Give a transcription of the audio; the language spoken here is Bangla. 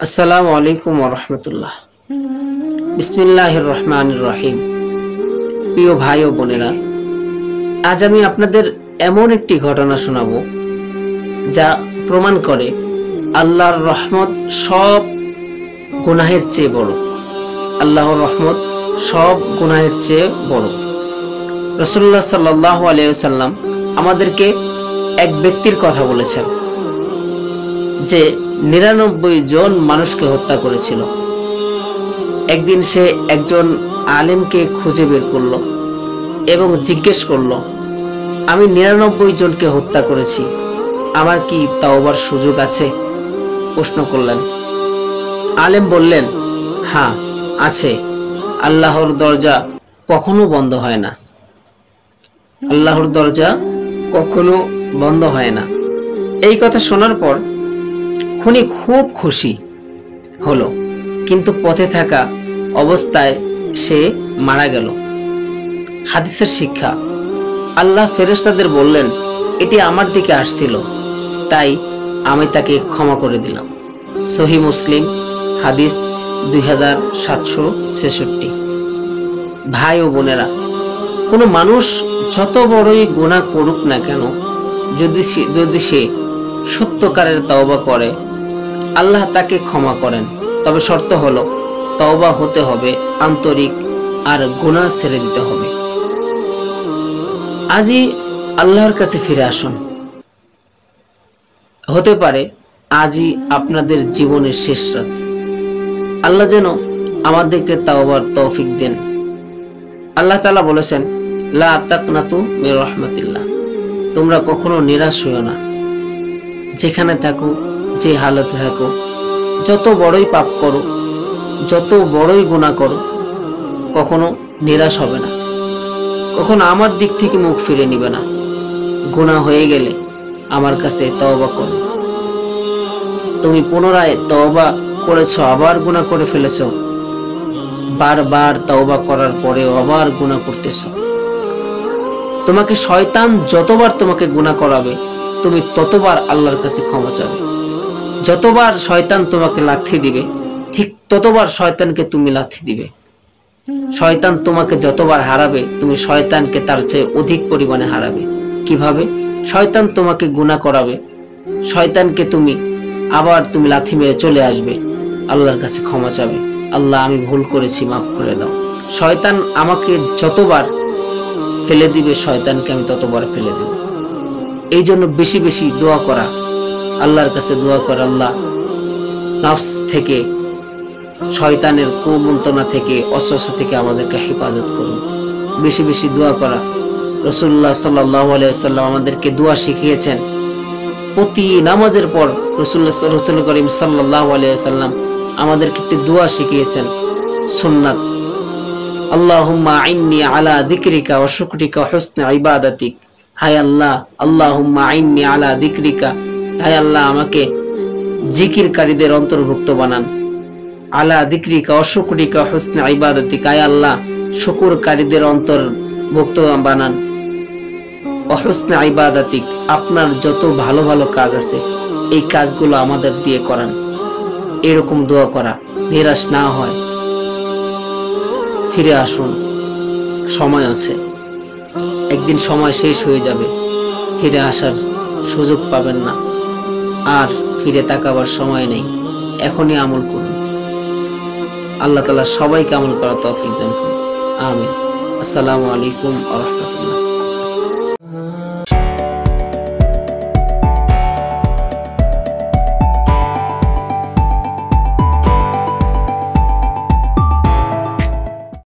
আসসালামু আলাইকুম ওয়া রাহমাতুল্লাহ। বিসমিল্লাহির রহমানির রহিম। প্রিয় ভাই ও বোনেরা, আজ আমি আপনাদের এমন একটি ঘটনা শোনাবো যা প্রমাণ করে আল্লাহর রহমত সব গুনাহের চেয়ে বড়। আল্লাহর রহমত সব গুনাহের চেয়ে বড়। রাসূলুল্লাহ সাল্লাল্লাহু আলাইহি ওয়াসাল্লাম আমাদেরকে এক ব্যক্তির কথা বলেছেন যে ৯৯ জন মানুষকে হত্যা করেছিল। একদিন সে একজন আলেমকে খুঁজে বের করলো এবং জিজ্ঞেস করলো, আমি ৯৯ জনকে হত্যা করেছি, আমার কি তাওবার সুযোগ আছে? প্রশ্ন করলেন। আলেম বললেন, হ্যাঁ আছে, আল্লাহর দরজা কখনো বন্ধ হয় না। আল্লাহর দরজা কখনো বন্ধ হয় না। এই কথা শোনার পর খুনি খুব খুশি হলো, কিন্তু পথে থাকা অবস্থায় সে মারা গেল। হাদিসের শিক্ষা, আল্লাহ ফেরেশতাদের বললেন, এটি আমার দিকে আসছিল, তাই আমি তাকে ক্ষমা করে দিলাম। সহিহ মুসলিম, হাদিস 2766। ভাই ও বোনেরা, কোনো মানুষ যত বড়ই গুনাহ করুক না কেন, যদি সে সত্যকারের তওবা করে, আল্লাহ তাকে ক্ষমা করেন। তবে শর্ত হলো তওবা হতে হবে আন্তরিক, আর গুনাহ ছেড়ে দিতে হবে। আজই আল্লাহর কাছে ফিরে আসুন। হতে পারে আজই আপনাদের জীবনের শেষ রাত। আল্লাহ যেন আমাদেরকে তাওবার তৌফিক দেন। আল্লাহ তাআলা বলেছেন, লা তাকনাতু মির রাহমাতিল্লাহ, তোমরা কখনো নিরাশ হইও না। যেখানে থাকো, যে হালতে থাকো, যত বড়ই পাপ করো, যত বড়ই গুনাহ করো, কখনো নিরাশ হবে না। কখনো আমার দিক থেকে মুখ ফিরে নিবে না। গুনাহ হয়ে গেলে আমার কাছে তওবা করো। তুমি পুনরায় তওবা করেছো, আবার গুনাহ করে ফেলেছো, বারবার তওবা করার পরেও আবার গুনাহ করতেছো। তোমাকে শয়তান যতবার তোমাকে গুনাহ করাবে, তুমি ততবার আল্লাহর কাছে ক্ষমা চাবে। যতবার শয়তান তোমাকে লাথি দিবে, ঠিক ততবার শয়তানকে তুমি লাথি দিবে। শয়তান তোমাকে যতবার হারাবে, তুমি শয়তানকে তার চেয়ে অধিক পরিমাণে হারাবে। কিভাবে? শয়তান তোমাকে গুনাহ করাবে, শয়তানকে তুমি লাথি মেরে চলে আসবে, আল্লাহর কাছে ক্ষমা চাবে, আল্লাহ আমি ভুল করেছি, মাফ করে দাও। শয়তান আমাকে যতবার ফেলে দিবে, শয়তানকে আমি ততবার ফেলে দেব। এই জন্য বেশি বেশি দোয়া করা, আল্লাহর কাছে দোয়া করা, আল্লাহ নফস থেকে, শয়তানের কুমন্ত্রণা থেকে, ওয়াসওয়াসা থেকে আমাদেরকে হেফাজত করুন। বেশি বেশি দোয়া করা। রাসূলুল্লাহ সাল্লাল্লাহু আলাইহি ওয়াসাল্লাম আমাদেরকে দোয়া শিখিয়েছেন। প্রতি নামাজের পর রাসূল করিম সাল্লাল্লাহু আলাইহি ওয়াসাল্লাম আমাদেরকে একটি দোয়া শিখিয়েছেন, সুন্নাত। আল্লাহুম্মা আইন্নি আলা যিকরিকা ওয়া শুকরিকা ওয়া হুসনি ইবাদাতিক। হায় আল্লাহ, আল্লাহুম্মা আইন্নি আলা যিকরিকা, হায় আল্লাহ আমাকে জিকিরকারীদের অন্তর্ভুক্ত বানান। আলা যিকরিকা ওয়া শুকরিকা ওয়া হুসনি ইবাদাতিক, হায় আল্লাহ শুকরকারীদের অন্তর্ভুক্ত বানান। ওয়া হুসনি ইবাদাতিক, আপনার যত ভালো ভালো কাজ আছে এই কাজগুলো আমাদের দিয়ে করান। এরকম দোয়া করা, নিরাশ না হয়, ফিরে আসুন, সময় আছে। একদিন সময় শেষ হয়ে যাবে, ফিরে আসার সুযোগ পাবেন না, আর ফিরে তাকাবার সময় নেই। এখনই আমল করুন। আল্লাহ তাআলা সবাইকে আমল করার তৌফিক দান করুন। আমিন। আসসালামু আলাইকুম ওয়া রাহমাতুল্লাহ।